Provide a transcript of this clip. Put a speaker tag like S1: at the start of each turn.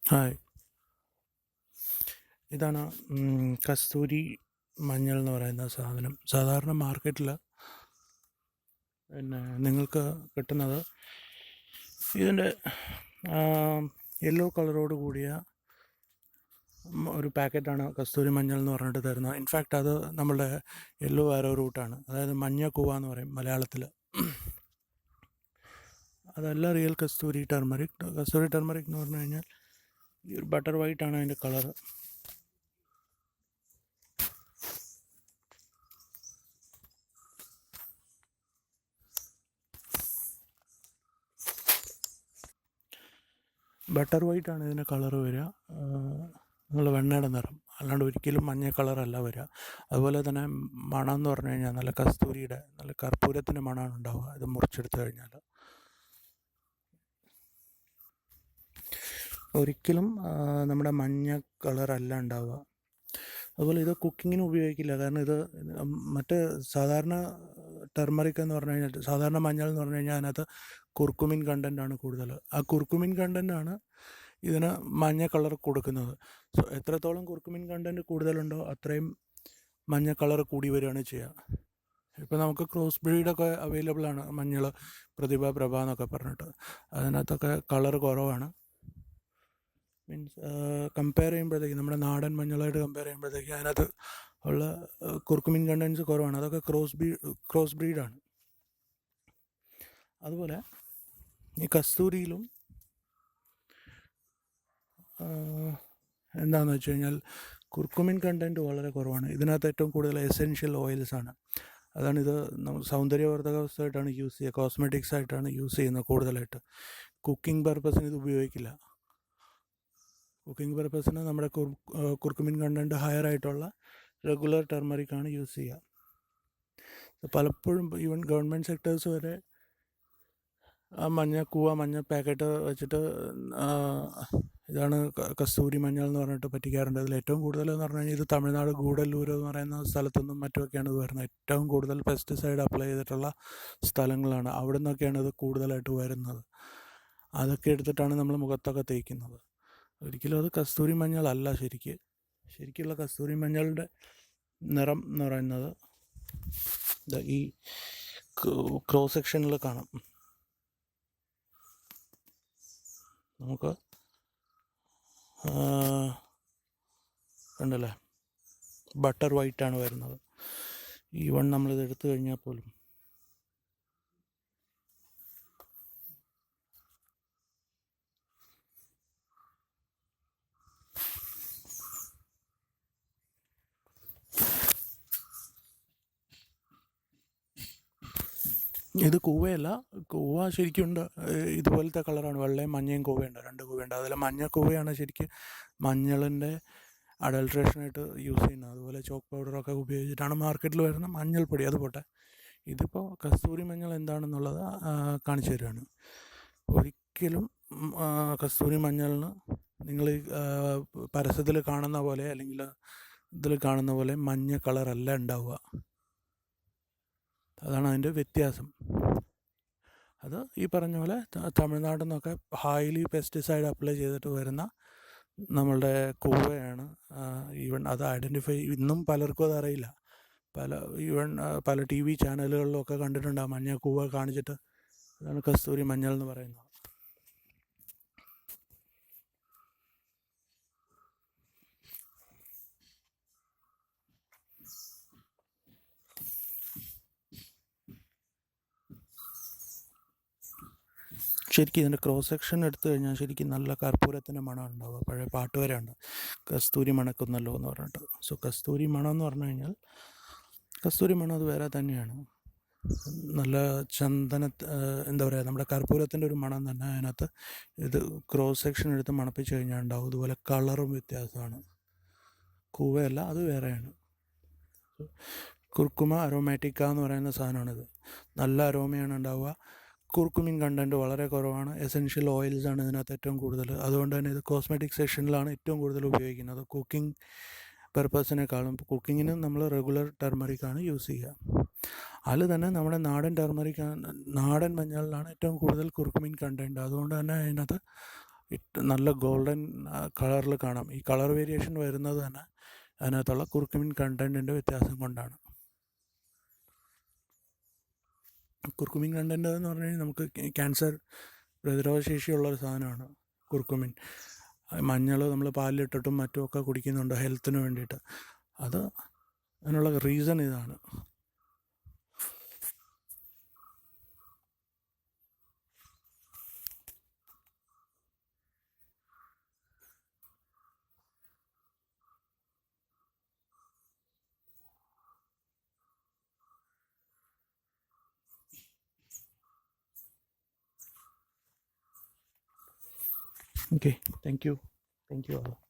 S1: Hi. ഇതാണ് കസ്തൂരി മഞ്ഞൾ എന്ന് പറയുന്ന സാധനം. സാധാരണ മാർക്കറ്റിൽ നിങ്ങൾക്ക് കിട്ടുന്നത് ഇതിൻ്റെ യെല്ലോ കളറോട് കൂടിയ ഒരു പാക്കറ്റാണ് കസ്തൂരി മഞ്ഞൾ എന്ന് പറഞ്ഞിട്ട് തരുന്നത്. ഇൻഫാക്റ്റ് അത് നമ്മളുടെ യെല്ലോ ആരോ റൂട്ടാണ്, അതായത് മഞ്ഞ കൂവ എന്ന് പറയും മലയാളത്തിൽ. അതല്ല റിയൽ കസ്തൂരി ടർമറിക്. കസ്തൂരി ടർമറിക് എന്ന് പറഞ്ഞു കഴിഞ്ഞാൽ ഈ ഒരു ബട്ടർ വൈറ്റ് ആണ് അതിൻ്റെ കളറ്. ബട്ടർ വൈറ്റ് ആണ് ഇതിൻ്റെ കളറ് വരിക, നല്ല വെണ്ണയുടെ നിറം, അല്ലാണ്ട് ഒരിക്കലും മഞ്ഞ കളറല്ല വരിക. അതുപോലെ തന്നെ മണം എന്ന് പറഞ്ഞു കഴിഞ്ഞാൽ നല്ല കസ്തൂരിയുടെ, നല്ല കർപ്പൂരത്തിൻ്റെ മണമാണ് ഉണ്ടാവുക ഇത് മുറിച്ചെടുത്ത് കഴിഞ്ഞാൽ. ഒരിക്കലും നമ്മുടെ മഞ്ഞ കളറല്ല ഉണ്ടാവുക. അതുപോലെ ഇത് കുക്കിങ്ങിന് ഉപയോഗിക്കില്ല, കാരണം ഇത് മറ്റ് സാധാരണ ടെർമറിക് എന്ന് പറഞ്ഞു കഴിഞ്ഞാൽ, സാധാരണ മഞ്ഞൾ എന്ന് പറഞ്ഞു കഴിഞ്ഞാൽ അതിനകത്ത് കുർക്കുമിൻ കണ്ടൻ്റാണ് കൂടുതൽ. ആ കുർക്കുമിൻ കണ്ടൻ്റാണ് ഇതിന് മഞ്ഞ കളർ കൊടുക്കുന്നത്. സോ എത്രത്തോളം കുർക്കുമിൻ കണ്ടൻറ്റ് കൂടുതലുണ്ടോ അത്രയും മഞ്ഞ കളർ കൂടി വരികയാണ് ചെയ്യുക. ഇപ്പോൾ നമുക്ക് ക്രോസ് ബ്രീഡൊക്കെ അവൈലബിൾ ആണ്, മഞ്ഞൾ പ്രതിഭ, പ്രഭ എന്നൊക്കെ പറഞ്ഞിട്ട്. അതിനകത്തൊക്കെ കളർ കുറവാണ്. മീൻസ് കമ്പയർ ചെയ്യുമ്പോഴത്തേക്ക് നമ്മുടെ നാടൻ മഞ്ഞളായിട്ട് കമ്പയർ ചെയ്യുമ്പോഴത്തേക്ക് അതിനകത്ത് ഉള്ള കുർക്കുമിൻ കണ്ടൻസ് കുറവാണ്. അതൊക്കെ ക്രോസ് ബ്രീഡാണ്. അതുപോലെ ഈ കസ്തൂരിയിലും എന്താണെന്ന് വെച്ച് കഴിഞ്ഞാൽ കുർക്കുമിൻ കണ്ടൻറ്റ് വളരെ കുറവാണ്. ഇതിനകത്ത് ഏറ്റവും കൂടുതൽ എസെൻഷ്യൽ ഓയിൽസാണ്. അതാണ് ഇത് സൗന്ദര്യവർദ്ധക വസ്തുവായിട്ടാണ് യൂസ് ചെയ്യുക, കോസ്മെറ്റിക്സ് ആയിട്ടാണ് യൂസ് ചെയ്യുന്നത് കൂടുതലായിട്ട്. കുക്കിംഗ് പർപ്പസിന് ഇത് ഉപയോഗിക്കില്ല. കുക്കിംഗ് പർപ്പസിന് നമ്മുടെ കുർക്കുമിൻ കണ്ടൻറ്റ് ഹയർ ആയിട്ടുള്ള റെഗുലർ ടെർമറിക്കാണ് യൂസ് ചെയ്യുക. പലപ്പോഴും ഈവൻ ഗവൺമെൻറ് സെക്ടേഴ്സ് വരെ ആ മഞ്ഞ പാക്കറ്റ് വെച്ചിട്ട് ഇതാണ് കസ്തൂരി മഞ്ഞൾ എന്ന് പറഞ്ഞിട്ട് പറ്റിക്കാറുണ്ട്. അതിൽ ഏറ്റവും കൂടുതൽ എന്ന് പറഞ്ഞു കഴിഞ്ഞാൽ ഇത് തമിഴ്നാട് ഗൂഡല്ലൂർ എന്ന് പറയുന്ന സ്ഥലത്തുനിന്നും മറ്റുമൊക്കെയാണ് ഇത് വരുന്നത്. ഏറ്റവും കൂടുതൽ പെസ്റ്റിസൈഡ് അപ്ലൈ ചെയ്തിട്ടുള്ള സ്ഥലങ്ങളാണ്, അവിടെ നിന്നൊക്കെയാണ് ഇത് കൂടുതലായിട്ട് വരുന്നത്. അതൊക്കെ എടുത്തിട്ടാണ് നമ്മൾ മുഖത്തൊക്കെ തേക്കുന്നത്. ഒരിക്കലും അത് കസ്തൂരി മഞ്ഞളല്ല. ശരിക്കുള്ള കസ്തൂരി മഞ്ഞളുടെ നിറം എന്ന് പറയുന്നത് ഈ ക്രോസ് സെക്ഷനിൽ കാണാം. നമുക്ക് കണ്ടല്ലേ, ബട്ടർ വൈറ്റാണ് വരുന്നത്. ഈവൺ നമ്മളിത് എടുത്തു കഴിഞ്ഞാൽ പോലും ഇത് കൂവയല്ല. കൂവ ശരിക്കുണ്ട് ഇതുപോലത്തെ കളറാണ്, വെള്ളയും മഞ്ഞയും കൂവയുണ്ട്, രണ്ട് കൂവയുണ്ട്. അതിൽ മഞ്ഞ കൂവയാണ് ശരിക്കും മഞ്ഞളിൻ്റെ അഡൾട്രേഷനായിട്ട് യൂസ് ചെയ്യുന്നത്. അതുപോലെ ചോക്ക് പൗഡറൊക്കെ ഉപയോഗിച്ചിട്ടാണ് മാർക്കറ്റിൽ വരുന്ന മഞ്ഞൾപ്പൊടി. അത് പോട്ടെ, ഇതിപ്പോൾ കസ്തൂരി മഞ്ഞൾ എന്താണെന്നുള്ളത് കാണിച്ചു തരികയാണ്. ഒരിക്കലും കസ്തൂരി മഞ്ഞളിന് നിങ്ങൾ പരസ്യത്തിൽ കാണുന്ന പോലെ അല്ലെങ്കിൽ ഇതിൽ കാണുന്ന പോലെ മഞ്ഞ കളറല്ല ഉണ്ടാവുക. അതാണ് അതിൻ്റെ വ്യത്യാസം. അത് ഈ പറഞ്ഞ പോലെ തമിഴ്നാട്ടിൽ നിന്നൊക്കെ ഹൈലി പെസ്റ്റിസൈഡ് അപ്ലൈ ചെയ്തിട്ട് വരുന്ന നമ്മളുടെ കൂവയാണ്. ഈവൻ അത് ഐഡൻറ്റിഫൈ ഇന്നും പലർക്കും അതറിയില്ല. പല ടി വി ചാനലുകളിലൊക്കെ കണ്ടിട്ടുണ്ടാകും മഞ്ഞ കൂവ കാണിച്ചിട്ട് അതാണ് കസ്തൂരി മഞ്ഞൾ എന്ന് പറയുന്നത്. ശരിക്കും ഇതിൻ്റെ ക്രോസ് സെക്ഷൻ എടുത്തു കഴിഞ്ഞാൽ ശരിക്കും നല്ല കർപ്പൂരത്തിൻ്റെ മണമാണ് ഉണ്ടാവുക. പഴയ പാട്ട് വരെ ഉണ്ട്, കസ്തൂരി മണക്കുന്നല്ലോ എന്ന് പറഞ്ഞിട്ട്. സോ കസ്തൂരി മണം എന്ന് പറഞ്ഞു കഴിഞ്ഞാൽ കസ്തൂരി മണം അത് വേറെ തന്നെയാണ്. നല്ല എന്താ പറയുക, നമ്മുടെ കർപ്പൂരത്തിൻ്റെ ഒരു മണം തന്നെ അതിനകത്ത്. ഇത് ക്രോസ് സെക്ഷൻ എടുത്ത് മണപ്പിച്ച് കഴിഞ്ഞാൽ ഉണ്ടാവും. അതുപോലെ കളറും വ്യത്യാസമാണ്. കൂവയല്ല, അത് വേറെയാണ്. കുർക്കുമ അരോമാറ്റിക്ക എന്ന് പറയുന്ന സാധനമാണിത്. നല്ല അരോമയാണ് ഉണ്ടാവുക. കുർക്കുമിൻ കണ്ടൻറ്റ് വളരെ കുറവാണ്. എസെൻഷ്യൽ ഓയിൽസാണ് ഇതിനകത്ത് ഏറ്റവും കൂടുതൽ. അതുകൊണ്ട് തന്നെ ഇത് കോസ്മെറ്റിക് സെക്ഷനിലാണ് ഏറ്റവും കൂടുതൽ ഉപയോഗിക്കുന്നത്. കുക്കിംഗ് പർപ്പസിനേക്കാളും കുക്കിങ്ങിന് നമ്മൾ റെഗുലർ ടെർമറിക്കാണ് യൂസ് ചെയ്യുക. അതിൽ തന്നെ നമ്മുടെ നാടൻ മഞ്ഞളിലാണ് ഏറ്റവും കൂടുതൽ കുർക്കുമിൻ കണ്ടൻറ്റ്. അതുകൊണ്ട് തന്നെ അതിനകത്ത് നല്ല ഗോൾഡൻ കളറിൽ കാണാം. ഈ കളർ വേരിയേഷൻ വരുന്നത് തന്നെ അതിനകത്തുള്ള കുർക്കുമിൻ കണ്ടൻറ്റിൻ്റെ വ്യത്യാസം കൊണ്ടാണ്. കുർക്കുമിൻ കണ്ടൻറ്റ് എന്ന് പറഞ്ഞു കഴിഞ്ഞാൽ നമുക്ക് ക്യാൻസർ പ്രതിരോധശേഷിയുള്ളൊരു സാധനമാണ് കുർക്കുമിൻ. മഞ്ഞൾ നമ്മൾ പാലിലിട്ടിട്ടും മറ്റുമൊക്കെ കുടിക്കുന്നുണ്ട് ഹെൽത്തിന് വേണ്ടിയിട്ട്. അതിനുള്ള റീസൺ ഇതാണ്. Okay, thank you all.